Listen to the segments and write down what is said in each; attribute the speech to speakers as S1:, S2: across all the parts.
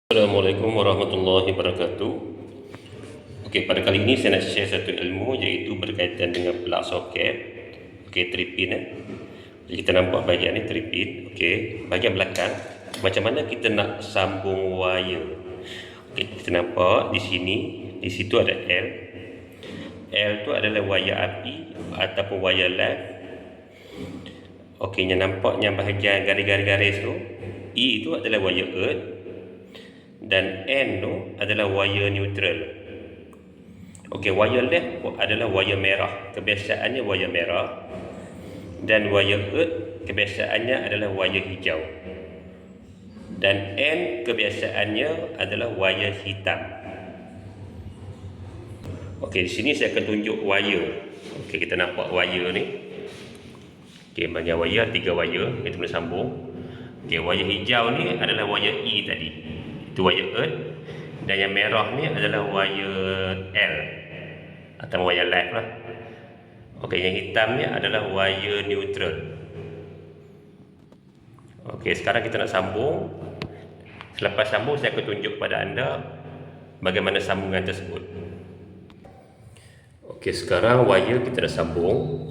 S1: Assalamualaikum warahmatullahi wabarakatuh. Okey, pada kali ini saya nak share satu ilmu iaitu berkaitan dengan plug soket. Okey, 3 pin Jadi kita nampak bahagian ni 3 pin. Okey, bahagian belakang macam mana kita nak sambung wire. Okey, kita nampak di sini, di situ ada L. L tu adalah wire api ataupun wire live. Okey, yang nampaknya bahagian garis-garis tu, E itu adalah wire earth. Dan N tu adalah wire neutral. Okey, wire left adalah wire merah. Kebiasaannya wire merah. Dan wire earth kebiasaannya adalah wire hijau. Dan N kebiasaannya adalah wire hitam. Okey, di sini saya akan tunjuk wire. Okey, kita nampak wire ni. Okey, banyak wire, 3 wire kita boleh sambung. Okey, wire hijau ni adalah wire E tadi. Itu wire earth, dan yang merah ni adalah wire L atau wire live lah. Okey, yang hitam ni adalah wire neutral. Okey, sekarang kita nak sambung. Selepas sambung saya akan tunjuk kepada anda bagaimana sambungan tersebut. Okey, sekarang wire kita dah sambung.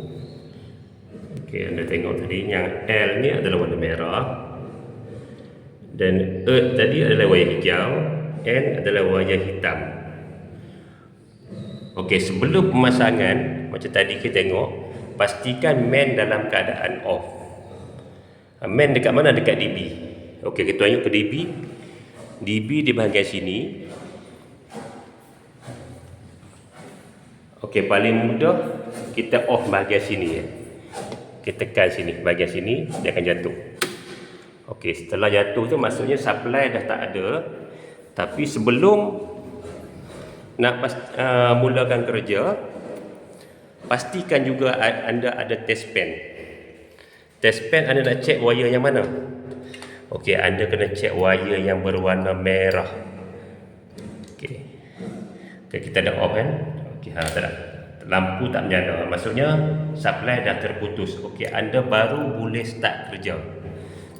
S1: Okey, anda tengok tadi yang L ni adalah warna merah. Dan earth tadi adalah wire hijau, N adalah wire hitam. Okey, sebelum pemasangan macam tadi kita tengok, pastikan main dalam keadaan off. Main dekat mana? Dekat DB. Okey, kita tunjuk ke DB. DB di bahagian sini. Okey, paling mudah kita off bahagian sini ya. Kita tekan sini, bahagian sini dia akan jatuh. Okey, setelah jatuh tu maksudnya supply dah tak ada. Tapi sebelum nak mulakan kerja, pastikan juga anda ada test pen. Test pen anda nak cek wire yang mana? Okey, anda kena cek wire yang berwarna merah. Okey. Okey, kita dah off kan? Okey, tak ada. Lampu tak menyala. Maksudnya supply dah terputus. Okey, anda baru boleh start kerja.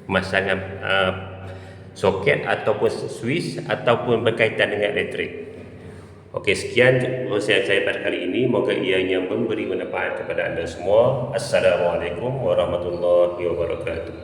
S1: Pemasangan soket ataupun switch ataupun berkaitan dengan elektrik. Okey, sekian perkongsian saya pada kali ini. Moga ianya memberi manfaat kepada anda semua. Assalamualaikum warahmatullahi wabarakatuh.